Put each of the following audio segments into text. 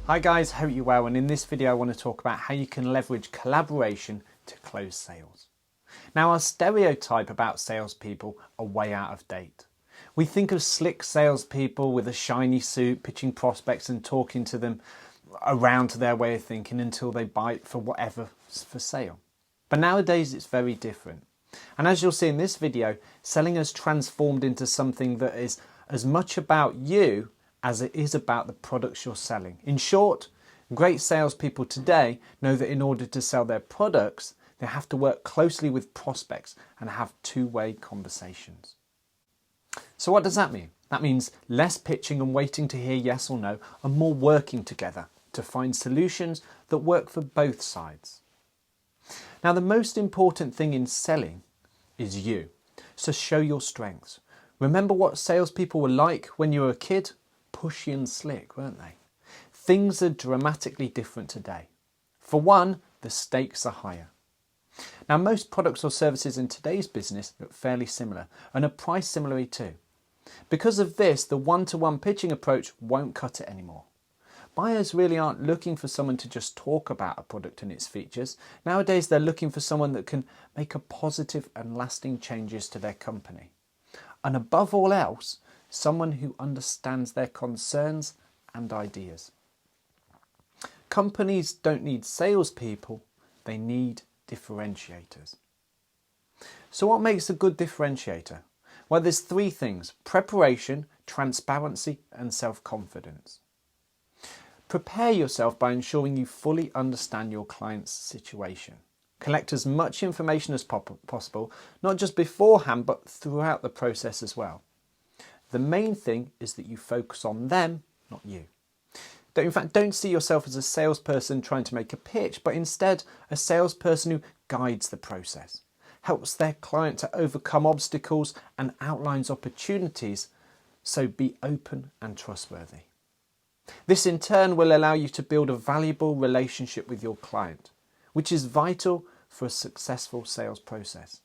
Hi guys, hope you're well, and in this video I want to talk about how you can leverage collaboration to close sales. Now, our stereotype about salespeople are way out of date. We think of slick salespeople with a shiny suit pitching prospects and talking to them around to their way of thinking until they bite for whatever's for sale. But nowadays it's very different. And as you'll see in this video, selling has transformed into something that is as much about you as it is about the products you're selling. In short, great salespeople today know that in order to sell their products, they have to work closely with prospects and have two-way conversations. So what does that mean? That means less pitching and waiting to hear yes or no, and more working together to find solutions that work for both sides. Now, the most important thing in selling is you. So show your strengths. Remember what salespeople were like when you were a kid? Pushy and slick, weren't they? Things are dramatically different today. For one, the stakes are higher. Now, most products or services in today's business look fairly similar and are priced similarly too. Because of this, the one-to-one pitching approach won't cut it anymore. Buyers really aren't looking for someone to just talk about a product and its features. Nowadays, they're looking for someone that can make a positive and lasting changes to their company. And above all else, someone who understands their concerns and ideas. Companies don't need salespeople, they need differentiators. So what makes a good differentiator? Well, there's three things: preparation, transparency, and self-confidence. Prepare yourself by ensuring you fully understand your client's situation. Collect as much information as possible, not just beforehand, but throughout the process as well. The main thing is that you focus on them, not you. In fact, don't see yourself as a salesperson trying to make a pitch, but instead a salesperson who guides the process, helps their client to overcome obstacles and outlines opportunities. So be open and trustworthy. This in turn will allow you to build a valuable relationship with your client, which is vital for a successful sales process.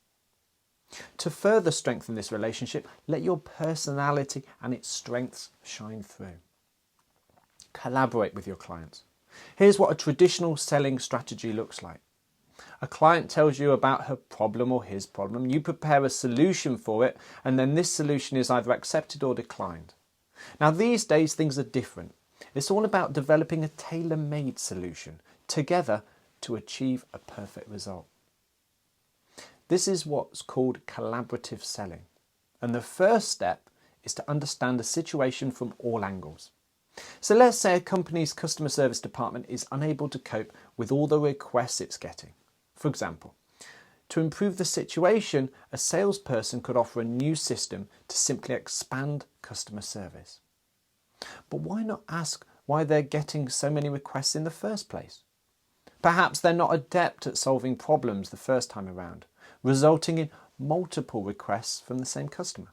To further strengthen this relationship, let your personality and its strengths shine through. Collaborate with your clients. Here's what a traditional selling strategy looks like. A client tells you about her problem or his problem. You prepare a solution for it, and then this solution is either accepted or declined. Now, these days, things are different. It's all about developing a tailor-made solution together to achieve a perfect result. This is what's called collaborative selling. And the first step is to understand the situation from all angles. So let's say a company's customer service department is unable to cope with all the requests it's getting. For example, to improve the situation, a salesperson could offer a new system to simply expand customer service. But why not ask why they're getting so many requests in the first place? Perhaps they're not adept at solving problems the first time around, resulting in multiple requests from the same customer.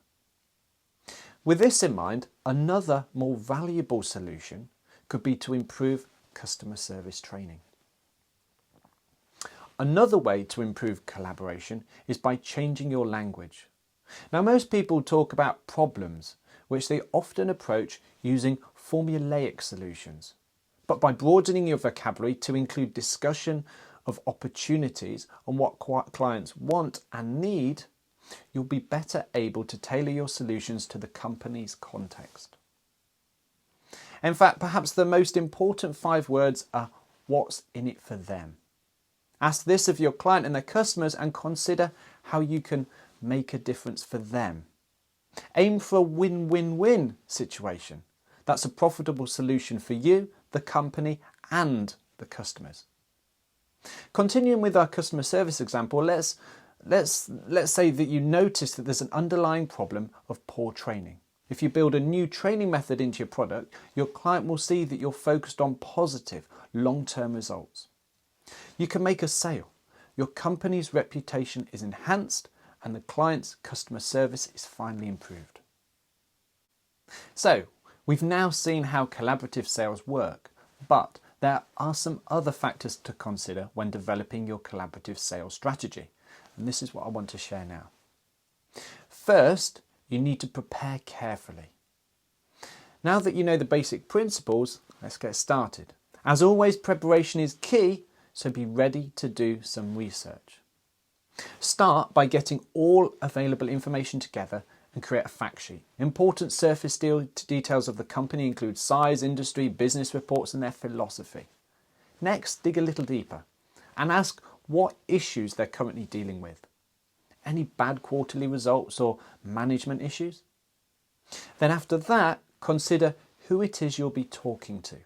With this in mind, another more valuable solution could be to improve customer service training. Another way to improve collaboration is by changing your language. Now, most people talk about problems, which they often approach using formulaic solutions. But by broadening your vocabulary to include discussion of opportunities and what clients want and need, you'll be better able to tailor your solutions to the company's context. In fact, perhaps the most important 5 words are what's in it for them. Ask this of your client and their customers and consider how you can make a difference for them. Aim for a win-win-win situation. That's a profitable solution for you, the company, and the customers. Continuing with our customer service example, let's say that you notice that there's an underlying problem of poor training. If you build a new training method into your product, your client will see that you're focused on positive, long-term results. You can make a sale. Your company's reputation is enhanced and the client's customer service is finally improved. So, we've now seen how collaborative sales work, but there are some other factors to consider when developing your collaborative sales strategy. And this is what I want to share now. First, you need to prepare carefully. Now that you know the basic principles, let's get started. As always, preparation is key, so be ready to do some research. Start by getting all available information together and create a fact sheet. Important surface details of the company include size, industry, business reports and their philosophy. Next, dig a little deeper and ask what issues they're currently dealing with. Any bad quarterly results or management issues? Then after that, consider who it is you'll be talking to.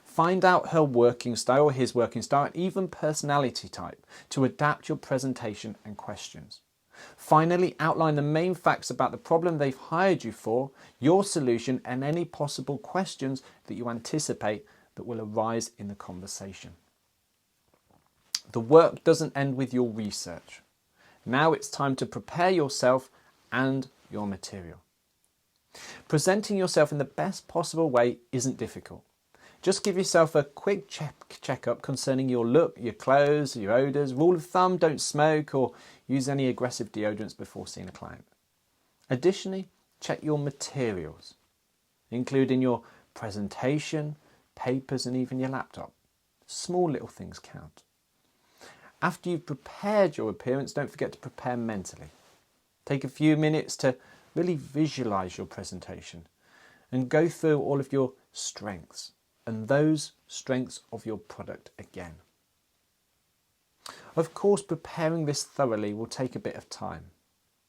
Find out her working style, his working style, and even personality type to adapt your presentation and questions. Finally, outline the main facts about the problem they've hired you for, your solution, and any possible questions that you anticipate that will arise in the conversation. The work doesn't end with your research. Now it's time to prepare yourself and your material. Presenting yourself in the best possible way isn't difficult. Just give yourself a quick check-up concerning your look, your clothes, your odours. Rule of thumb, don't smoke or use any aggressive deodorants before seeing a client. Additionally, check your materials, including your presentation, papers and even your laptop. Small little things count. After you've prepared your appearance, don't forget to prepare mentally. Take a few minutes to really visualise your presentation and go through all of your strengths and those strengths of your product again. Of course, preparing this thoroughly will take a bit of time.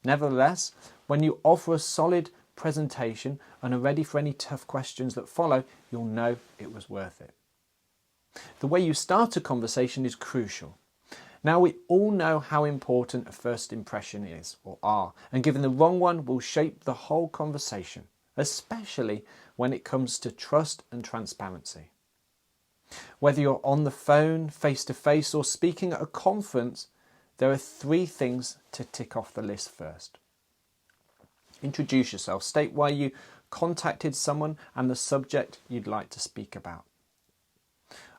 Nevertheless, when you offer a solid presentation and are ready for any tough questions that follow, you'll know it was worth it. The way you start a conversation is crucial. Now we all know how important a first impression is or are, and giving the wrong one will shape the whole conversation, especially when it comes to trust and transparency. Whether you're on the phone, face-to-face or speaking at a conference, there are 3 things to tick off the list first. Introduce yourself, state why you contacted someone and the subject you'd like to speak about.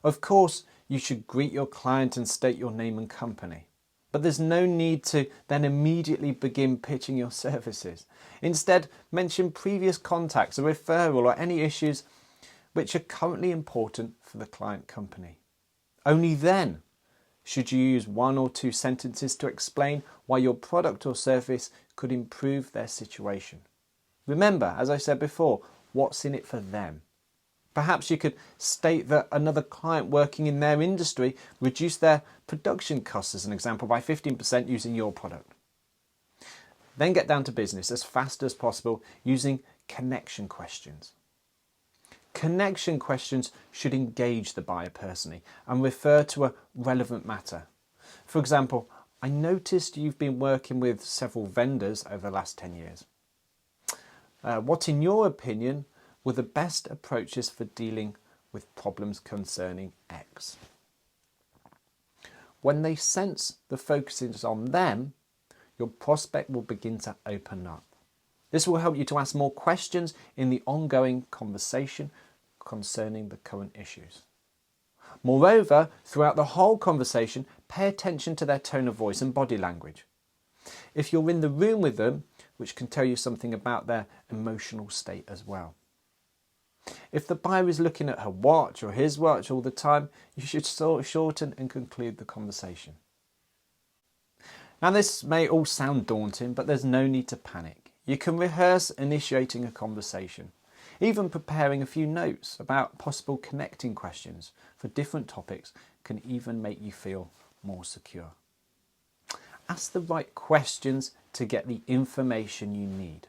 Of course, you should greet your client and state your name and company. But there's no need to then immediately begin pitching your services. Instead, mention previous contacts, a referral or any issues which are currently important for the client company. Only then should you use 1 or 2 sentences to explain why your product or service could improve their situation. Remember, as I said before, what's in it for them. Perhaps you could state that another client working in their industry reduced their production costs, as an example, by 15% using your product. Then get down to business as fast as possible using connection questions. Connection questions should engage the buyer personally and refer to a relevant matter. For example, I noticed you've been working with several vendors over the last 10 years. What, in your opinion, were the best approaches for dealing with problems concerning X? When they sense the focus is on them, your prospect will begin to open up. This will help you to ask more questions in the ongoing conversation concerning the current issues. Moreover, throughout the whole conversation, pay attention to their tone of voice and body language. If you're in the room with them, which can tell you something about their emotional state as well. If the buyer is looking at her watch or his watch all the time, you should shorten and conclude the conversation. Now this may all sound daunting, but there's no need to panic. You can rehearse initiating a conversation, even preparing a few notes about possible connecting questions for different topics can even make you feel more secure. Ask the right questions to get the information you need.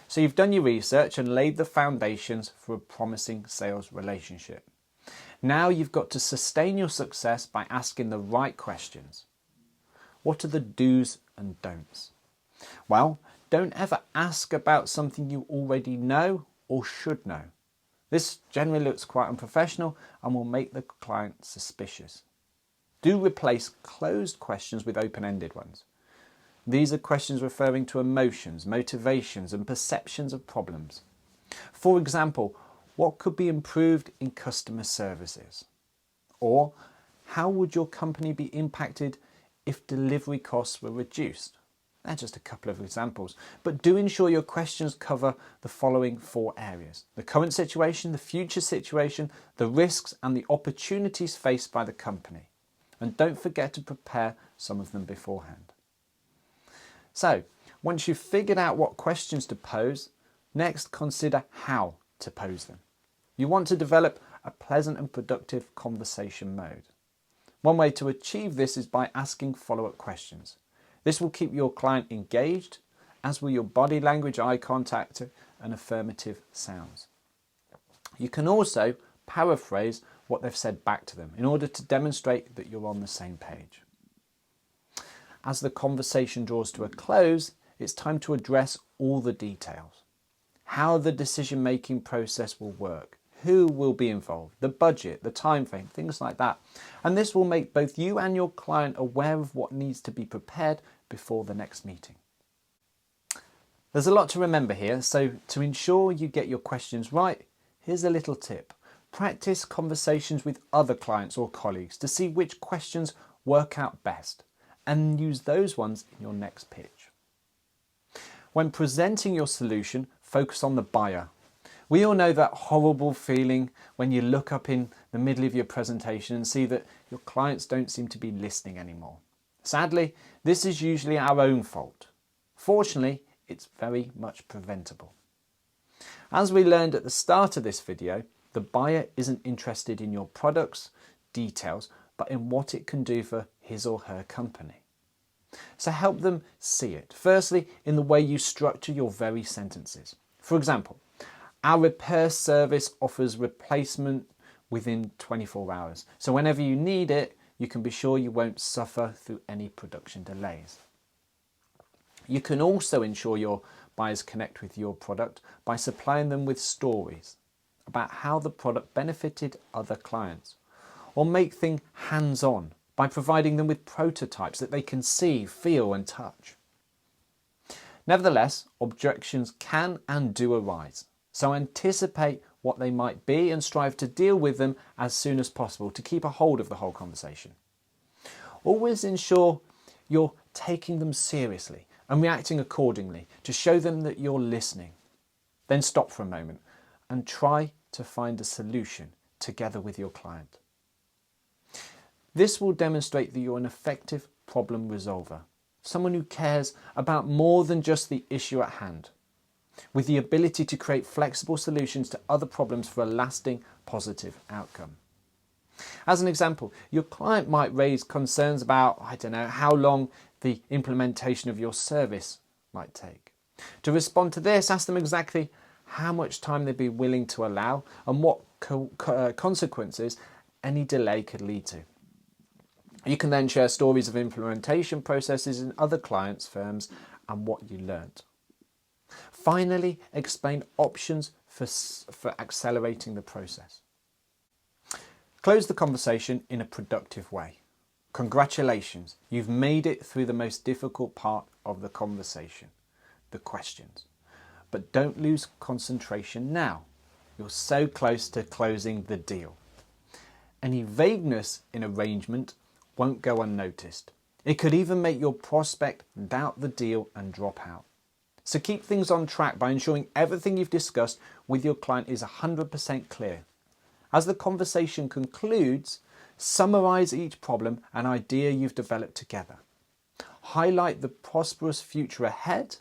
So you've done your research and laid the foundations for a promising sales relationship. Now you've got to sustain your success by asking the right questions. What are the do's and don'ts? Well, don't ever ask about something you already know or should know. This generally looks quite unprofessional and will make the client suspicious. Do replace closed questions with open-ended ones. These are questions referring to emotions, motivations and perceptions of problems. For example, what could be improved in customer services? Or how would your company be impacted if delivery costs were reduced? They're just a couple of examples, but do ensure your questions cover the following 4 areas: the current situation, the future situation, the risks and the opportunities faced by the company. And don't forget to prepare some of them beforehand. So, once you've figured out what questions to pose, next consider how to pose them. You want to develop a pleasant and productive conversation mode. One way to achieve this is by asking follow-up questions. This will keep your client engaged, as will your body language, eye contact and affirmative sounds. You can also paraphrase what they've said back to them in order to demonstrate that you're on the same page. As the conversation draws to a close, it's time to address all the details. How the decision-making process will work, who will be involved, the budget, the time frame, things like that. And this will make both you and your client aware of what needs to be prepared before the next meeting. There's a lot to remember here, so to ensure you get your questions right, here's a little tip. Practice conversations with other clients or colleagues to see which questions work out best, and use those ones in your next pitch. When presenting your solution, focus on the buyer. We all know that horrible feeling when you look up in the middle of your presentation and see that your clients don't seem to be listening anymore. Sadly, this is usually our own fault. Fortunately, it's very much preventable. As we learned at the start of this video, the buyer isn't interested in your products, details, but in what it can do for his or her company. So help them see it. Firstly, in the way you structure your very sentences. For example, our repair service offers replacement within 24 hours. So whenever you need it, you can be sure you won't suffer through any production delays. You can also ensure your buyers connect with your product by supplying them with stories about how the product benefited other clients, or make things hands-on by providing them with prototypes that they can see, feel and touch. Nevertheless, objections can and do arise, so anticipate what they might be and strive to deal with them as soon as possible to keep a hold of the whole conversation. Always ensure you're taking them seriously and reacting accordingly to show them that you're listening. Then stop for a moment and try to find a solution together with your client. This will demonstrate that you're an effective problem resolver, someone who cares about more than just the issue at hand, with the ability to create flexible solutions to other problems for a lasting positive outcome. As an example, your client might raise concerns about, how long the implementation of your service might take. To respond to this, ask them exactly how much time they'd be willing to allow and what consequences any delay could lead to. You can then share stories of implementation processes in other clients' firms and what you learned. Finally, explain options for accelerating the process. Close the conversation in a productive way. Congratulations, you've made it through the most difficult part of the conversation, the questions. But don't lose concentration now. You're so close to closing the deal. Any vagueness in arrangement won't go unnoticed. It could even make your prospect doubt the deal and drop out. So keep things on track by ensuring everything you've discussed with your client is 100% clear. As the conversation concludes, summarize each problem and idea you've developed together. Highlight the prosperous future ahead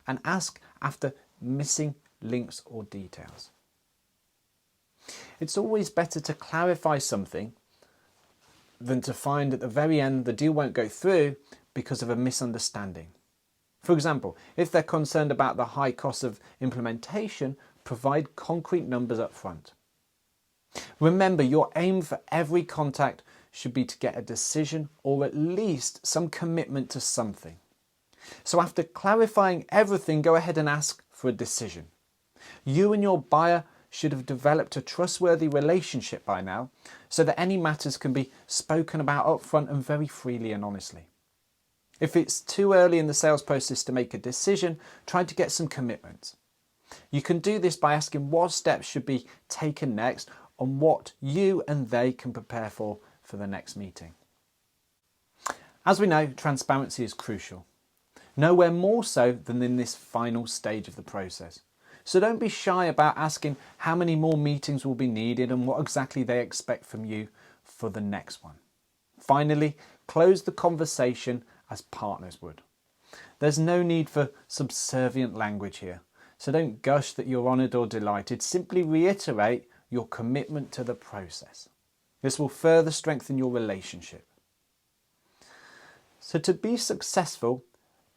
and ask after missing links or details. It's always better to clarify something than to find at the very end the deal won't go through because of a misunderstanding. For example, if they're concerned about the high cost of implementation, provide concrete numbers up front. Remember, your aim for every contact should be to get a decision or at least some commitment to something. So after clarifying everything, go ahead and ask for a decision. You and your buyer should have developed a trustworthy relationship by now so that any matters can be spoken about upfront and very freely and honestly. If it's too early in the sales process to make a decision, try to get some commitment. You can do this by asking what steps should be taken next and what you and they can prepare for the next meeting. As we know, transparency is crucial. Nowhere more so than in this final stage of the process. So don't be shy about asking how many more meetings will be needed and what exactly they expect from you for the next one. Finally, close the conversation as partners would. There's no need for subservient language here, so don't gush that you're honoured or delighted. Simply reiterate your commitment to the process. This will further strengthen your relationship. So to be successful,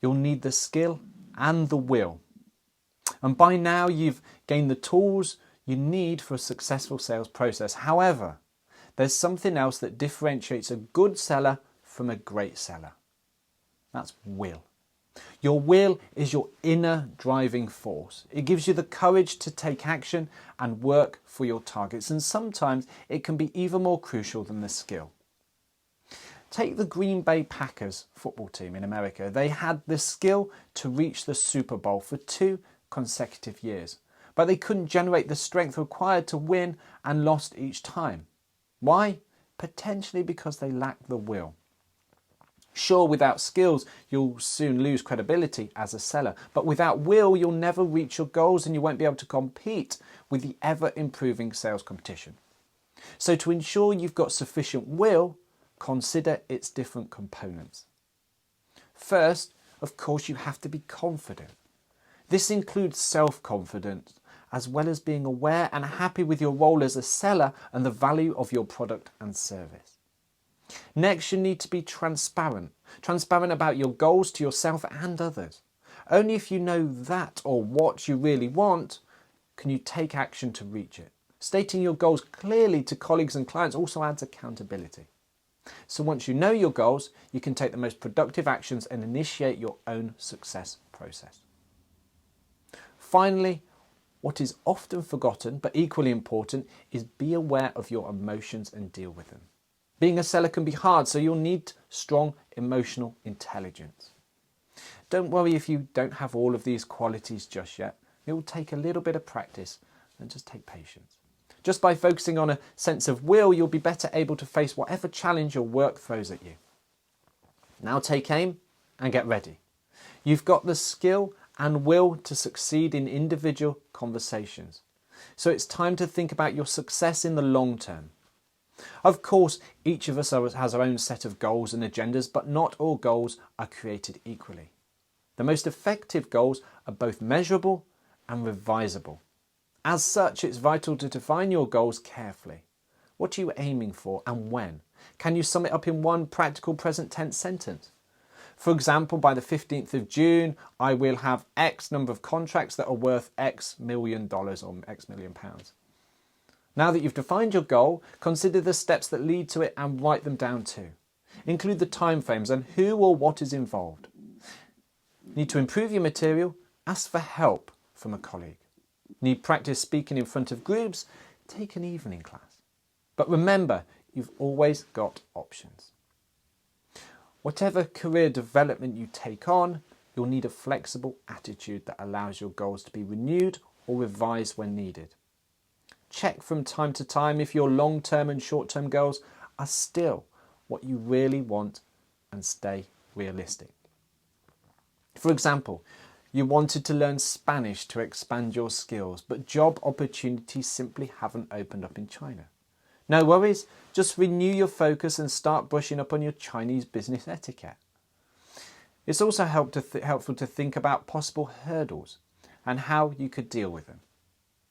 you'll need the skill and the will. And by now you've gained the tools you need for a successful sales process. However, there's something else that differentiates a good seller from a great seller. That's will. Your will is your inner driving force. It gives you the courage to take action and work for your targets. And sometimes it can be even more crucial than the skill. Take the Green Bay Packers football team in America. They had the skill to reach the Super Bowl for 2 consecutive years, but they couldn't generate the strength required to win and lost each time. Why? Potentially because they lacked the will. Sure, without skills, you'll soon lose credibility as a seller, but without will, you'll never reach your goals and you won't be able to compete with the ever-improving sales competition. So to ensure you've got sufficient will, consider its different components. First, of course, you have to be confident. This includes self-confidence, as well as being aware and happy with your role as a seller and the value of your product and service. Next, you need to be transparent about your goals to yourself and others. Only if you know that or what you really want, can you take action to reach it. Stating your goals clearly to colleagues and clients also adds accountability. So once you know your goals, you can take the most productive actions and initiate your own success process. Finally, what is often forgotten but equally important is be aware of your emotions and deal with them. Being a seller can be hard, so you'll need strong emotional intelligence. Don't worry if you don't have all of these qualities just yet. It will take a little bit of practice and just take patience. Just by focusing on a sense of will, you'll be better able to face whatever challenge your work throws at you. Now take aim and get ready. You've got the skill and will to succeed in individual conversations. So it's time to think about your success in the long term. Of course, each of us has our own set of goals and agendas, but not all goals are created equally. The most effective goals are both measurable and revisable. As such, it's vital to define your goals carefully. What are you aiming for and when? Can you sum it up in one practical present tense sentence? For example, by the 15th of June, I will have X number of contracts that are worth X million dollars or X million pounds. Now that you've defined your goal, consider the steps that lead to it and write them down too. Include the timeframes and who or what is involved. Need to improve your material? Ask for help from a colleague. Need practice speaking in front of groups? Take an evening class. But remember, you've always got options. Whatever career development you take on, you'll need a flexible attitude that allows your goals to be renewed or revised when needed. Check from time to time if your long-term and short-term goals are still what you really want and stay realistic. For example, you wanted to learn Spanish to expand your skills, but job opportunities simply haven't opened up in China. No worries, just renew your focus and start brushing up on your Chinese business etiquette. It's also helpful to think about possible hurdles and how you could deal with them.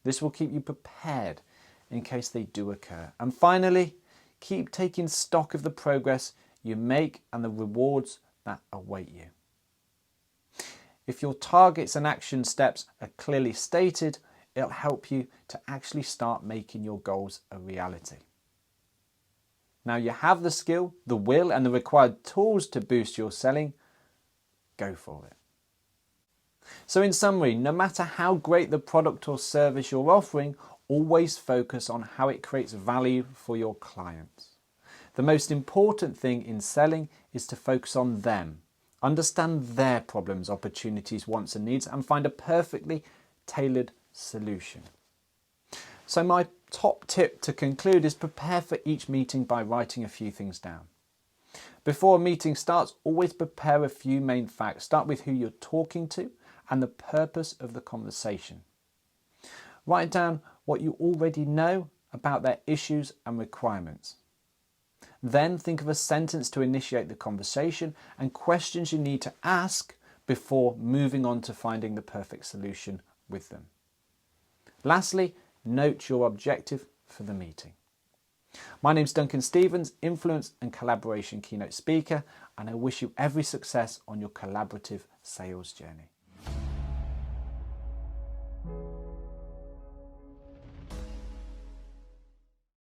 This will keep you prepared in case they do occur. And finally, keep taking stock of the progress you make and the rewards that await you. If your targets and action steps are clearly stated, it'll help you to actually start making your goals a reality. Now you have the skill, the will, and the required tools to boost your selling. Go for it. So in summary, no matter how great the product or service you're offering, always focus on how it creates value for your clients. The most important thing in selling is to focus on them, understand their problems, opportunities, wants and needs, and find a perfectly tailored solution. So my top tip to conclude is prepare for each meeting by writing a few things down. Before a meeting starts, always prepare a few main facts. Start with who you're talking to and the purpose of the conversation. Write down what you already know about their issues and requirements. Then think of a sentence to initiate the conversation and questions you need to ask before moving on to finding the perfect solution with them. Lastly, note your objective for the meeting. My name's Duncan Stevens, Influence and Collaboration Keynote Speaker, and I wish you every success on your collaborative sales journey.